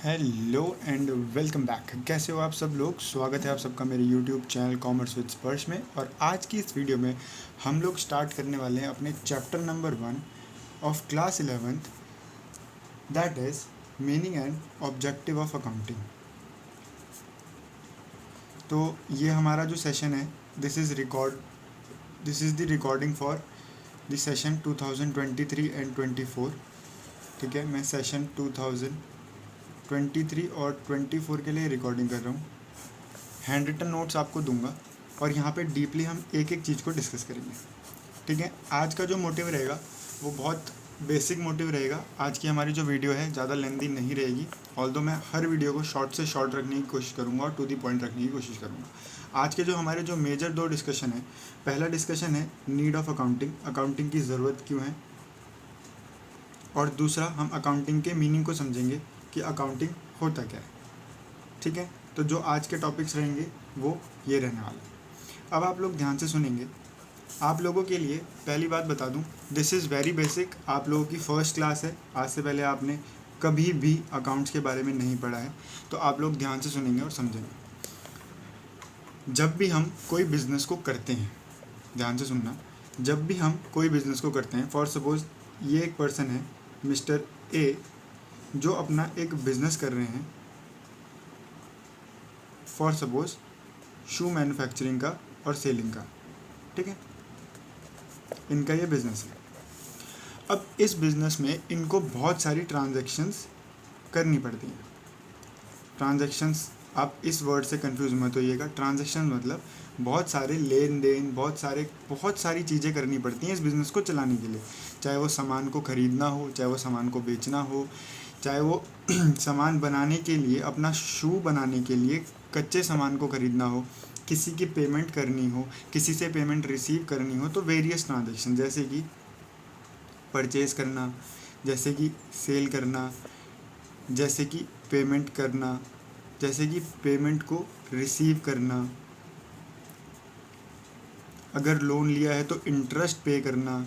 Hello and welcome back. कैसे हो आप सब लोग। स्वागत है आप सबका मेरे यूट्यूब चैनल कॉमर्स विद स्पर्श में। और आज की इस वीडियो में हम लोग स्टार्ट करने वाले हैं अपने chapter number 1 of class 11th, that is meaning and objective of accounting. तो ये हमारा जो सेशन है, this is the recording for the session 2023 and 24। ठीक है, मैं सेशन 2023 और 24 के लिए रिकॉर्डिंग कर रहा हूँ। हैंड रिटन नोट्स आपको दूंगा और यहाँ पे डीपली हम एक एक चीज़ को डिस्कस करेंगे। ठीक है, आज का जो मोटिव रहेगा वो बहुत बेसिक मोटिव रहेगा। आज की हमारी जो वीडियो है ज़्यादा लेंदी नहीं रहेगी, ऑल्दो मैं हर वीडियो को शॉर्ट से शॉर्ट रखने की कोशिश करूँगा और टू दी पॉइंट रखने की कोशिश करूँगा। आज के जो हमारे जो मेजर दो डिस्कशन है, पहला डिस्कशन है नीड ऑफ अकाउंटिंग, अकाउंटिंग की ज़रूरत क्यों है, और दूसरा हम अकाउंटिंग के मीनिंग को समझेंगे कि अकाउंटिंग होता क्या है। ठीक है, तो जो आज के टॉपिक्स रहेंगे वो ये रहने वाले हैं। अब आप लोग ध्यान से सुनेंगे। आप लोगों के लिए पहली बात बता दूं, दिस इज़ वेरी बेसिक। आप लोगों की फर्स्ट क्लास है, आज से पहले आपने कभी भी अकाउंट्स के बारे में नहीं पढ़ा है, तो आप लोग ध्यान से सुनेंगे और समझेंगे। जब भी हम कोई बिज़नेस को करते हैं, ध्यान से सुनना, जब भी हम कोई बिज़नेस को करते हैं, फॉर सपोज ये एक पर्सन है मिस्टर ए, जो अपना एक बिज़नेस कर रहे हैं, फॉर सपोज शू मैन्युफैक्चरिंग का और सेलिंग का। ठीक है, इनका ये बिज़नेस है। अब इस बिज़नेस में इनको बहुत सारी ट्रांजैक्शंस करनी पड़ती हैं। ट्रांजैक्शंस, आप इस वर्ड से कंफ्यूज मत होइएगा। ट्रांजैक्शन मतलब बहुत सारे लेन देन, बहुत सारी चीज़ें करनी पड़ती हैं इस बिज़नेस को चलाने के लिए। चाहे वो सामान को ख़रीदना हो, चाहे वो सामान को बेचना हो, चाहे वो सामान बनाने के लिए, अपना शू बनाने के लिए कच्चे सामान को ख़रीदना हो, किसी की पेमेंट करनी हो, किसी से पेमेंट रिसीव करनी हो, तो वेरियस ट्रांजैक्शन, जैसे कि परचेज़ करना, जैसे कि सेल करना, जैसे कि पेमेंट करना, जैसे कि पेमेंट को रिसीव करना, अगर लोन लिया है तो इंटरेस्ट पे करना,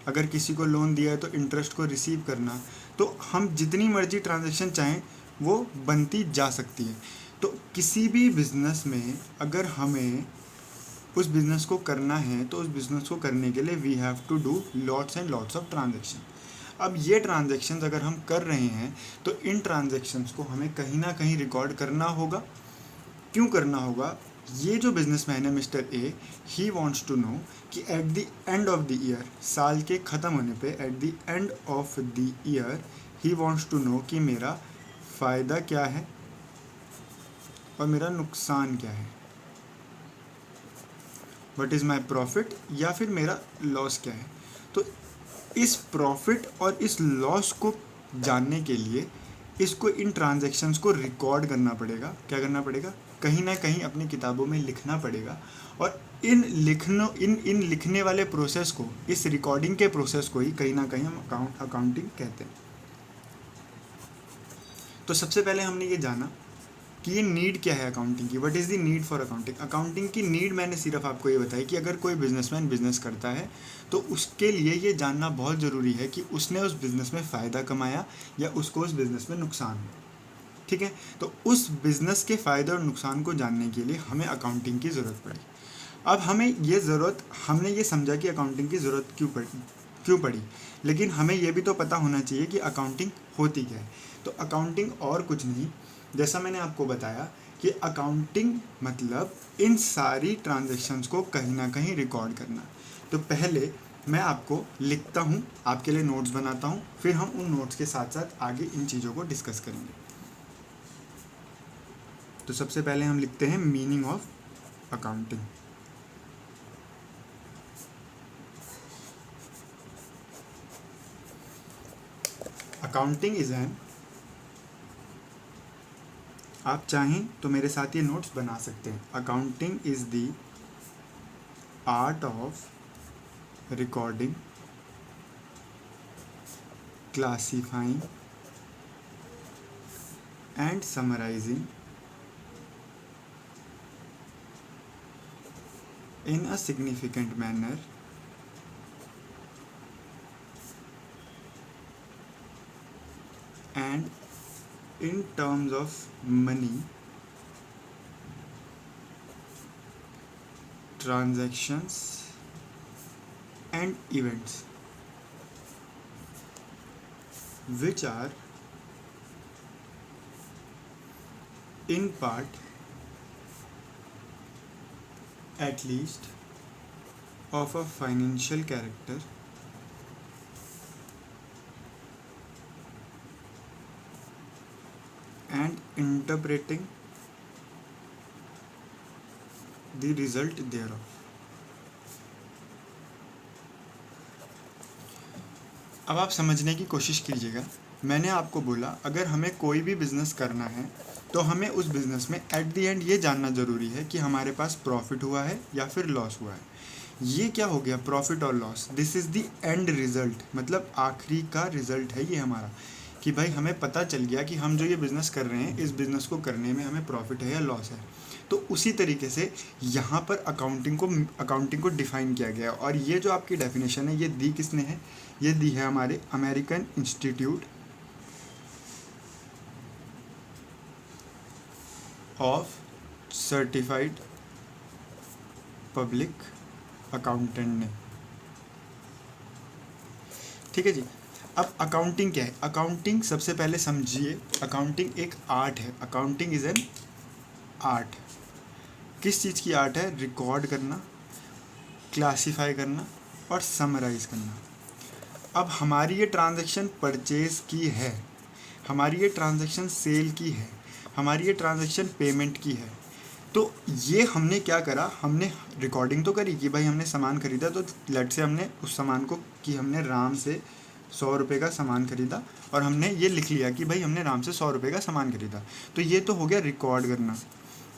अगर किसी को लोन दिया है तो इंटरेस्ट को रिसीव करना। तो हम जितनी मर्जी ट्रांजैक्शन चाहें वो बनती जा सकती है। तो किसी भी बिज़नेस में अगर हमें उस बिज़नेस को करना है तो उस बिज़नेस को करने के लिए we have to do lots and lots of transaction. अब ये ट्रांजैक्शंस अगर हम कर रहे हैं तो इन ट्रांजैक्शंस को हमें कहीं ना कहीं रिकॉर्ड करना होगा। क्यों करना होगा? ये जो बिजनेसमैन है mister A, he wants to know कि at the end of the year, साल के ख़त्म होने पे, at the end of the year he wants to know कि मेरा फ़ायदा क्या है और मेरा नुकसान क्या है, व्हाट इज़ माई प्रॉफिट, या फिर मेरा लॉस क्या है। तो इस प्रॉफिट और इस लॉस को जानने के लिए इसको, इन ट्रांजैक्शंस को रिकॉर्ड करना पड़ेगा। क्या करना पड़ेगा? कहीं ना कहीं अपनी किताबों में लिखना पड़ेगा। और इन लिखने वाले प्रोसेस को, इस रिकॉर्डिंग के प्रोसेस को ही कहीं ना कहीं हम अकाउंटिंग कहते हैं। तो सबसे पहले हमने ये जाना कि ये नीड क्या है अकाउंटिंग की, what is the need for accounting. Accounting की नीड मैंने सिर्फ आपको ये बताई कि अगर कोई बिजनेसमैन बिजनेस करता है तो उसके लिए ये जानना बहुत ज़रूरी है कि उसने उस बिज़नेस में फ़ायदा कमाया या उसको उस बिज़नेस में नुकसान हुआ। ठीक है, तो उस बिज़नेस के फ़ायदे और नुकसान को जानने के लिए हमें अकाउंटिंग की ज़रूरत पड़ी। अब हमने ये समझा कि अकाउंटिंग की ज़रूरत क्यों पड़ी, लेकिन हमें ये भी तो पता होना चाहिए कि अकाउंटिंग होती क्या है। तो अकाउंटिंग और कुछ नहीं, जैसा मैंने आपको बताया कि अकाउंटिंग मतलब इन सारी ट्रांजैक्शंस को कहीं ना कहीं रिकॉर्ड करना। तो पहले मैं आपको लिखता हूँ, आपके लिए नोट्स बनाता हूँ, फिर हम उन नोट्स के साथ साथ आगे इन चीज़ों को डिस्कस करेंगे। तो सबसे पहले हम लिखते हैं meaning of accounting. Accounting is an, आप चाहें तो मेरे साथ ये नोट्स बना सकते हैं। Accounting is the art of recording, classifying and summarizing in a significant manner and in terms of money transactions and events which are in part at least of a financial character and interpreting the result thereof. अब आप समझने की कोशिश कीजिएगा। मैंने आपको बोला अगर हमें कोई भी बिज़नेस करना है तो हमें उस बिज़नेस में एट द एंड ये जानना ज़रूरी है कि हमारे पास प्रॉफिट हुआ है या फिर लॉस हुआ है। ये क्या हो गया, प्रॉफिट और loss, this is the end result, मतलब आखिरी का रिज़ल्ट है ये हमारा, कि भाई हमें पता चल गया कि हम जो ये बिज़नेस कर रहे हैं इस बिज़नेस को करने में हमें प्रॉफिट है या लॉस है। तो उसी तरीके से यहाँ पर अकाउंटिंग को डिफ़ाइन किया गया। और ये जो आपकी डेफिनेशन है ये दी किसने है, ये दी है हमारे American institute of certified public accountant ने। ठीक है जी। अब अकाउंटिंग क्या है, अकाउंटिंग सबसे पहले समझिए, अकाउंटिंग एक आर्ट है। Accounting is an art. किस चीज़ की आर्ट है, रिकॉर्ड करना, क्लासिफाई करना और समराइज़ करना। अब हमारी ये ट्रांजैक्शन परचेज़ की है, हमारी ये ट्रांजैक्शन सेल की है, हमारी ये ट्रांजैक्शन पेमेंट की है। तो ये हमने क्या करा, हमने रिकॉर्डिंग तो करी कि भाई हमने सामान खरीदा, तो लेट से हमने उस सामान को कि हमने राम से 100 रुपये का सामान खरीदा और हमने ये लिख लिया कि भाई हमने राम से 100 रुपये का सामान खरीदा। तो ये तो हो गया रिकॉर्ड करना।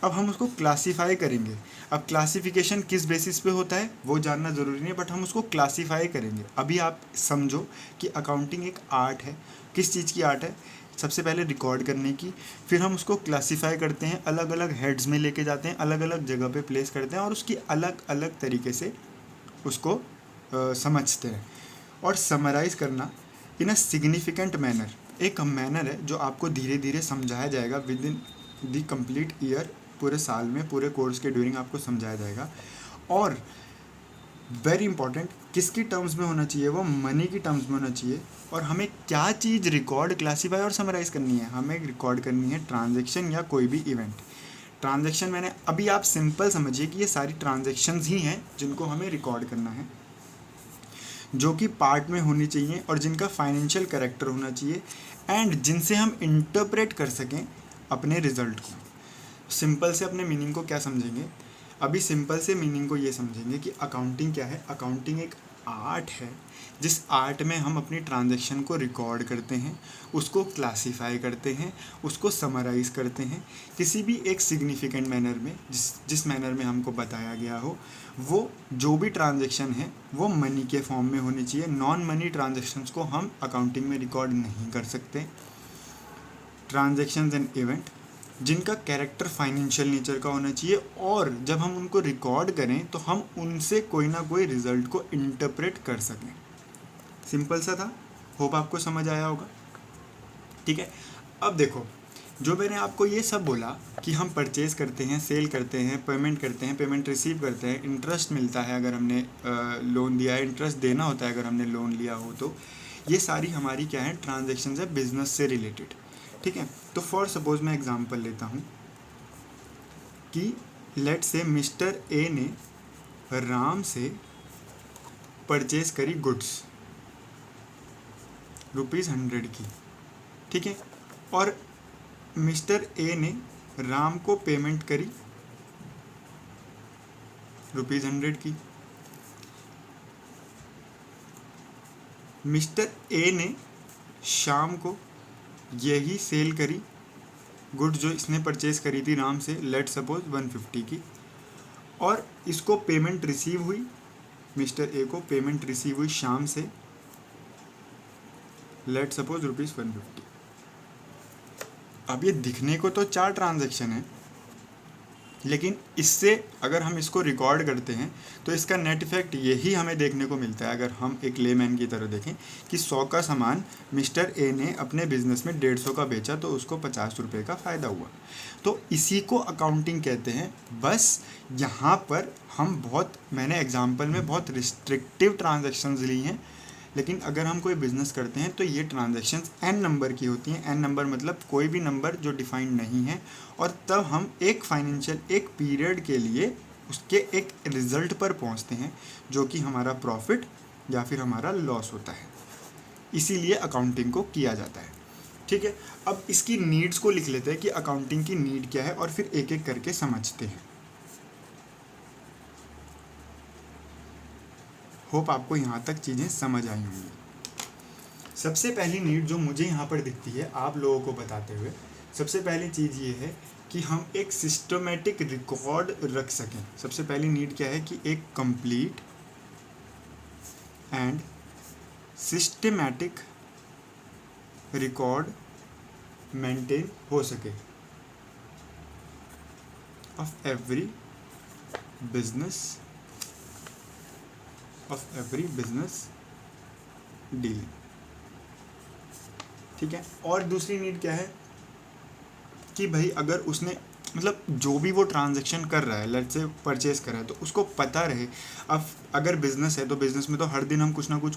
अब हम उसको क्लासीफाई करेंगे। अब क्लासिफिकेशन किस बेसिस पे होता है वो जानना ज़रूरी नहीं है, बट हम उसको क्लासीफाई करेंगे। अभी आप समझो कि अकाउंटिंग एक आर्ट है। किस चीज़ की आर्ट है, सबसे पहले रिकॉर्ड करने की, फिर हम उसको क्लासीफाई करते हैं, अलग अलग हेड्स में लेके जाते हैं, अलग अलग जगह पे प्लेस करते हैं और उसकी अलग अलग तरीके से उसको समझते हैं। और समराइज़ करना इन अ सिग्निफिकेंट मैनर, एक मैनर है जो आपको धीरे धीरे समझाया जाएगा with in the complete year, पूरे साल में, पूरे कोर्स के ड्यूरिंग आपको समझाया जाएगा। और वेरी इंपॉर्टेंट, किसकी टर्म्स में होना चाहिए, वो मनी की टर्म्स में होना चाहिए। और हमें क्या चीज़ रिकॉर्ड, क्लासीफाई और समराइज़ करनी है, हमें रिकॉर्ड करनी है ट्रांजैक्शन या कोई भी इवेंट। ट्रांजैक्शन मैंने अभी, आप सिंपल समझिए कि ये सारी ट्रांजैक्शंस ही हैं जिनको हमें रिकॉर्ड करना है, जो कि पार्ट में होनी चाहिए और जिनका फाइनेंशियल कैरेक्टर होना चाहिए एंड जिनसे हम इंटरप्रेट कर सकें अपने रिजल्ट को। सिंपल से अपने मीनिंग को क्या समझेंगे, अभी सिंपल से मीनिंग को ये समझेंगे कि अकाउंटिंग क्या है। अकाउंटिंग एक आर्ट है, जिस आर्ट में हम अपनी ट्रांजैक्शन को रिकॉर्ड करते हैं, उसको क्लासीफाई करते हैं, उसको समराइज़ करते हैं किसी भी एक सिग्निफिकेंट मैनर में, जिस मैनर में हमको बताया गया हो। वो जो भी ट्रांजैक्शन है वो मनी के फॉर्म में होनी चाहिए। नॉन मनी ट्रांजैक्शंस को हम अकाउंटिंग में रिकॉर्ड नहीं कर सकते। ट्रांजैक्शंस एंड इवेंट जिनका कैरेक्टर फाइनेंशियल नेचर का होना चाहिए, और जब हम उनको रिकॉर्ड करें तो हम उनसे कोई ना कोई रिजल्ट को इंटरप्रेट कर सकें। सिंपल सा था, होप आपको समझ आया होगा। ठीक है। अब देखो, जो मैंने आपको ये सब बोला कि हम परचेज़ करते हैं, सेल करते हैं, पेमेंट करते हैं, पेमेंट रिसीव करते हैं, इंटरेस्ट मिलता है अगर हमने लोन दिया है, इंटरेस्ट देना होता है अगर हमने लोन लिया हो, तो ये सारी हमारी क्या है, ट्रांजैक्शंस है बिजनेस से रिलेटेड। ठीक है। तो फॉर सपोज मैं एग्जांपल लेता हूँ कि लेट से मिस्टर ए ने राम से परचेज करी गुड्स ₹100 की। ठीक है। और मिस्टर ए ने राम को पेमेंट करी ₹100 की। मिस्टर ए ने शाम को यही सेल करी गुड जो इसने परचेज करी थी राम से, लेट सपोज 150 की, और इसको पेमेंट रिसीव हुई, मिस्टर ए को पेमेंट रिसीव हुई शाम से, लेट सपोज ₹150। अब ये दिखने को तो 4 ट्रांजैक्शन है, लेकिन इससे अगर हम इसको रिकॉर्ड करते हैं तो इसका नेट इफेक्ट यही हमें देखने को मिलता है, अगर हम एक लेमैन की तरह देखें, कि 100 का सामान मिस्टर ए ने अपने बिजनेस में 150 का बेचा तो उसको 50 रुपये का फ़ायदा हुआ। तो इसी को अकाउंटिंग कहते हैं। बस यहाँ पर हम मैंने एग्जाम्पल में बहुत रिस्ट्रिक्टिव ट्रांजेक्शन्स ली हैं, लेकिन अगर हम कोई बिज़नेस करते हैं तो ये ट्रांजैक्शंस n नंबर की होती हैं। n नंबर मतलब कोई भी नंबर जो डिफाइंड नहीं है, और तब हम एक पीरियड के लिए उसके एक रिज़ल्ट पर पहुंचते हैं जो कि हमारा प्रॉफिट या फिर हमारा लॉस होता है। इसीलिए अकाउंटिंग को किया जाता है। ठीक है, अब इसकी नीड्स को लिख लेते हैं कि अकाउंटिंग की नीड क्या है, और फिर एक एक करके समझते हैं। होप आपको यहाँ तक चीज़ें समझ आई होंगी। सबसे पहली नीड जो मुझे यहाँ पर दिखती है आप लोगों को बताते हुए, सबसे पहली चीज़ ये है कि हम एक सिस्टमेटिक रिकॉर्ड रख सकें। सबसे पहली नीड क्या है कि एक complete and systematic record maintain हो सके ऑफ एवरी बिजनेस डील। ठीक है, और दूसरी नीड क्या है कि भाई अगर उसने मतलब जो भी वो ट्रांजैक्शन कर रहा है, लेट्स से परचेस कर रहा है, तो उसको पता रहे। अब अगर बिज़नेस है तो बिज़नेस में तो हर दिन हम कुछ ना कुछ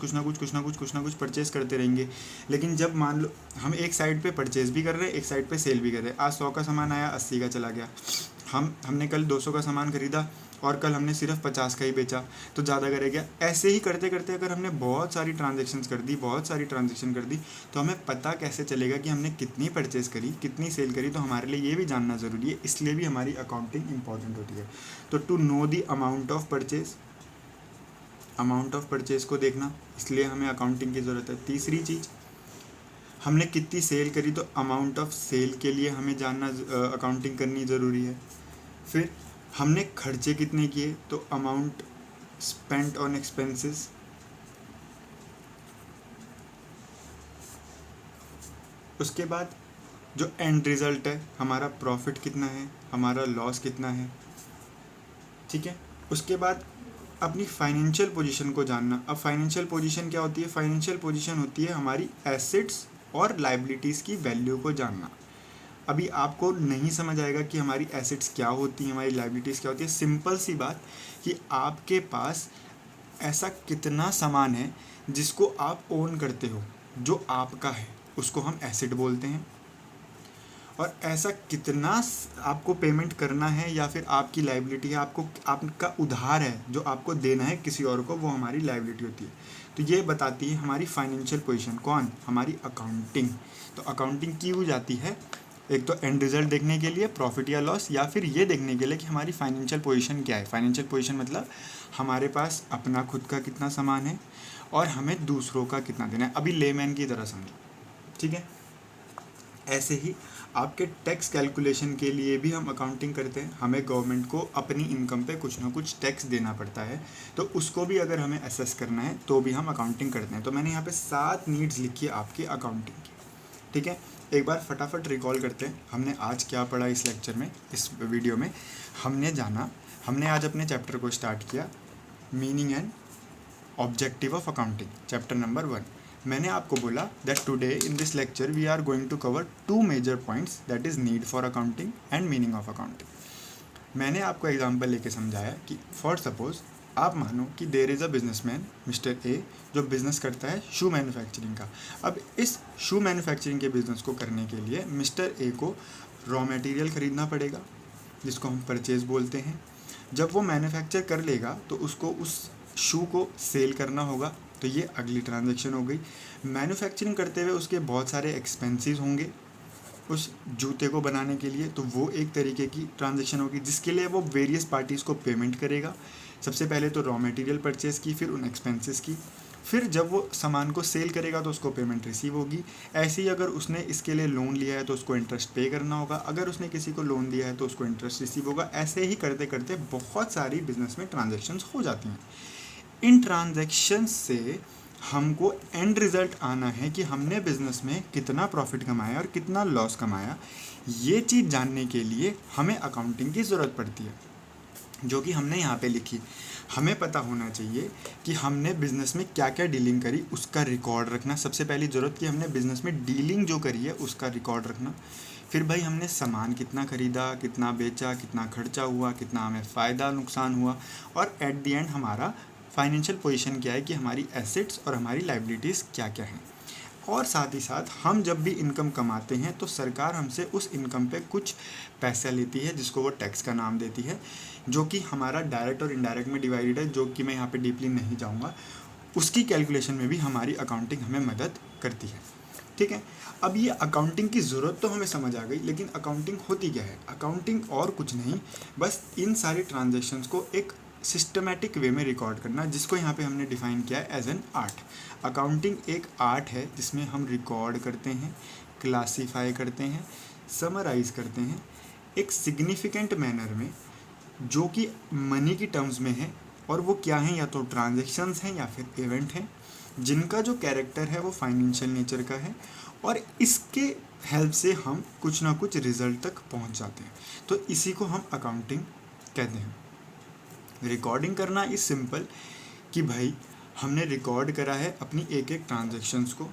परचेस करते रहेंगे। लेकिन जब मान लो हम एक साइड पे परचेस भी कर रहे हैं, एक साइड पे सेल भी कर रहे हैं। आज 100 का सामान आया, 80 का चला गया। हमने कल 200 का सामान खरीदा और कल हमने सिर्फ 50 का ही बेचा, तो ज़्यादा करेगा। ऐसे ही करते करते अगर हमने बहुत सारी ट्रांजैक्शन कर दी तो हमें पता कैसे चलेगा कि हमने कितनी परचेज़ करी, कितनी सेल करी। तो हमारे लिए ये भी जानना ज़रूरी है, इसलिए भी हमारी अकाउंटिंग इंपॉर्टेंट होती है। तो to know the amount of purchase को देखना, इसलिए हमें अकाउंटिंग की ज़रूरत है। तीसरी चीज़, हमने कितनी सेल करी, तो अमाउंट ऑफ सेल के लिए हमें जानना, अकाउंटिंग करनी ज़रूरी है। फिर हमने खर्चे कितने किए, तो अमाउंट स्पेंट ऑन एक्सपेंसेस। उसके बाद जो एंड रिज़ल्ट है, हमारा प्रॉफिट कितना है, हमारा लॉस कितना है। ठीक है, उसके बाद अपनी फाइनेंशियल पोजीशन को जानना। अब फाइनेंशियल पोजीशन क्या होती है? फाइनेंशियल पोजीशन होती है हमारी एसेट्स और लायबिलिटीज़ की वैल्यू को जानना। अभी आपको नहीं समझ आएगा कि हमारी एसेट्स क्या होती हैं, हमारी लायबिलिटीज़ क्या होती है। सिंपल सी बात कि आपके पास ऐसा कितना सामान है जिसको आप ओन करते हो, जो आपका है, उसको हम एसेट बोलते हैं। और ऐसा कितना आपको पेमेंट करना है या फिर आपकी लायबिलिटी है, आपका उधार है जो आपको देना है किसी और को, वो हमारी लायबिलिटी होती है। तो ये बताती है हमारी फाइनेंशियल पोजीशन। कौन? हमारी अकाउंटिंग। तो अकाउंटिंग की हो जाती है एक तो एंड रिजल्ट देखने के लिए, प्रॉफिट या लॉस, या फिर ये देखने के लिए कि हमारी फाइनेंशियल पोजीशन क्या है। फाइनेंशियल पोजीशन मतलब हमारे पास अपना खुद का कितना सामान है और हमें दूसरों का कितना देना है। अभी लेमैन की तरह समझो। ठीक है, ऐसे ही आपके टैक्स कैलकुलेशन के लिए भी हम अकाउंटिंग करते हैं। हमें गवर्नमेंट को अपनी इनकम पे कुछ ना कुछ टैक्स देना पड़ता है, तो उसको भी अगर हमें असेस करना है तो भी हम अकाउंटिंग करते हैं। तो मैंने यहाँ पे 7 नीड्स लिखी है आपकी अकाउंटिंग की। ठीक है, एक बार फटाफट रिकॉल करते हैं हमने आज क्या पढ़ा इस लेक्चर में, इस वीडियो में। हमने आज अपने चैप्टर को स्टार्ट किया, meaning and objective of accounting, chapter number 1। मैंने आपको बोला that today in this lecture we are going to cover 2 major points, that is need for accounting and meaning of accounting. मैंने आपको एग्जांपल लेके समझाया कि फॉर सपोज आप मानो कि there is a businessman mister A, जो बिज़नेस करता है शू मैन्युफैक्चरिंग का। अब इस शू मैन्युफैक्चरिंग के बिज़नेस को करने के लिए मिस्टर ए को रॉ मटेरियल ख़रीदना पड़ेगा, जिसको हम परचेज बोलते हैं। जब वो मैन्युफैक्चर कर लेगा तो उसको उस शू को सेल करना होगा, तो ये अगली ट्रांजैक्शन हो गई। मैन्युफैक्चरिंग करते हुए उसके बहुत सारे एक्सपेंसेस होंगे उस जूते को बनाने के लिए, तो वो एक तरीके की ट्रांजैक्शन होगी जिसके लिए वो वेरियस पार्टीज़ को पेमेंट करेगा। सबसे पहले तो रॉ मटेरियल परचेज़ की, फिर उन एक्सपेंसेस की, फिर जब वो सामान को सेल करेगा तो उसको पेमेंट रिसीव होगी। ऐसे ही अगर उसने इसके लिए लोन लिया है तो उसको इंटरेस्ट पे करना होगा, अगर उसने किसी को लोन दिया है तो उसको इंटरेस्ट रिसीव होगा। ऐसे ही करते करते बहुत सारी बिजनेस में ट्रांजैक्शंस हो जाती हैं। इन ट्रांजैक्शंस से हमको एंड रिज़ल्ट आना है कि हमने बिज़नेस में कितना प्रॉफिट कमाया और कितना लॉस कमाया। ये चीज़ जानने के लिए हमें अकाउंटिंग की ज़रूरत पड़ती है, जो कि हमने यहाँ पे लिखी। हमें पता होना चाहिए कि हमने बिज़नेस में क्या क्या डीलिंग करी, उसका रिकॉर्ड रखना सबसे पहली ज़रूरत, कि हमने बिज़नेस में डीलिंग जो करी है उसका रिकॉर्ड रखना। फिर भाई हमने सामान कितना ख़रीदा, कितना बेचा, कितना खर्चा हुआ, कितना हमें फ़ायदा नुकसान हुआ, और एट द एंड हमारा फाइनेंशियल पोजीशन क्या है कि हमारी एसेट्स और हमारी लाइबिलिटीज़ क्या क्या हैं। और साथ ही साथ हम जब भी इनकम कमाते हैं तो सरकार हमसे उस इनकम पे कुछ पैसा लेती है, जिसको वो टैक्स का नाम देती है, जो कि हमारा डायरेक्ट और इनडायरेक्ट में डिवाइडेड है, जो कि मैं यहाँ पे डीपली नहीं जाऊँगा। उसकी कैलकुलेशन में भी हमारी अकाउंटिंग हमें मदद करती है। ठीक है, अब ये अकाउंटिंग की ज़रूरत तो हमें समझ आ गई, लेकिन अकाउंटिंग होती क्या है? अकाउंटिंग और कुछ नहीं, बस इन सारे ट्रांजेक्शन्स को एक सिस्टमेटिक वे में रिकॉर्ड करना, जिसको यहाँ पे हमने डिफ़ाइन किया है एज एन आर्ट। अकाउंटिंग एक आर्ट है जिसमें हम रिकॉर्ड करते हैं, क्लासीफाई करते हैं, समराइज़ करते हैं एक सिग्निफिकेंट मैनर में, जो कि मनी की टर्म्स में है। और वो क्या हैं? या तो ट्रांजेक्शन्स हैं या फिर इवेंट हैं, जिनका जो कैरेक्टर है वो फाइनेंशियल नेचर का है, और इसके हेल्प से हम कुछ ना कुछ रिजल्ट तक पहुंच जाते हैं। तो इसी को हम अकाउंटिंग कहते हैं। रिकॉर्डिंग करना इज सिंपल, कि भाई हमने रिकॉर्ड करा है अपनी एक एक ट्रांजेक्शन्स को,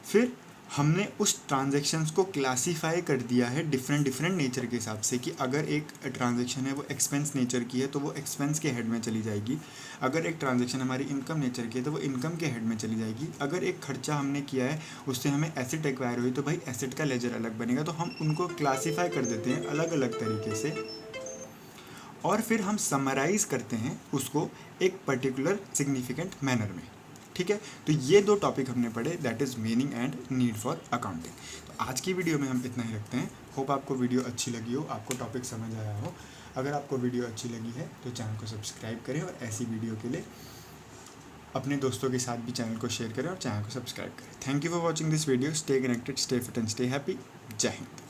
फिर हमने उस ट्रांजेक्शन्स को क्लासीफाई कर दिया है डिफरेंट नेचर के हिसाब से, कि अगर एक ट्रांजेक्शन है वो एक्सपेंस नेचर की है तो वो एक्सपेंस के हेड में चली जाएगी, अगर एक ट्रांजेक्शन हमारी इनकम नेचर की है तो वो इनकम के हेड में चली जाएगी, अगर एक खर्चा हमने किया है उससे हमें एसेट एक्वायर हुई तो भाई एसेट का लेजर अलग बनेगा। तो हम उनको क्लासीफाई कर देते हैं अलग अलग तरीके से, और फिर हम समराइज करते हैं उसको एक पर्टिकुलर सिग्निफिकेंट मैनर में। ठीक है, तो ये दो टॉपिक हमने पढ़े, that is meaning and need for accounting. तो आज की वीडियो में हम इतना ही रखते हैं। होप आपको वीडियो अच्छी लगी हो, आपको टॉपिक समझ आया हो। अगर आपको वीडियो अच्छी लगी है तो चैनल को सब्सक्राइब करें, और ऐसी वीडियो के लिए अपने दोस्तों के साथ भी चैनल को शेयर करें और चैनल को सब्सक्राइब करें। Thank you for watching this video. Stay connected, stay fit and stay happy. जय हिंद।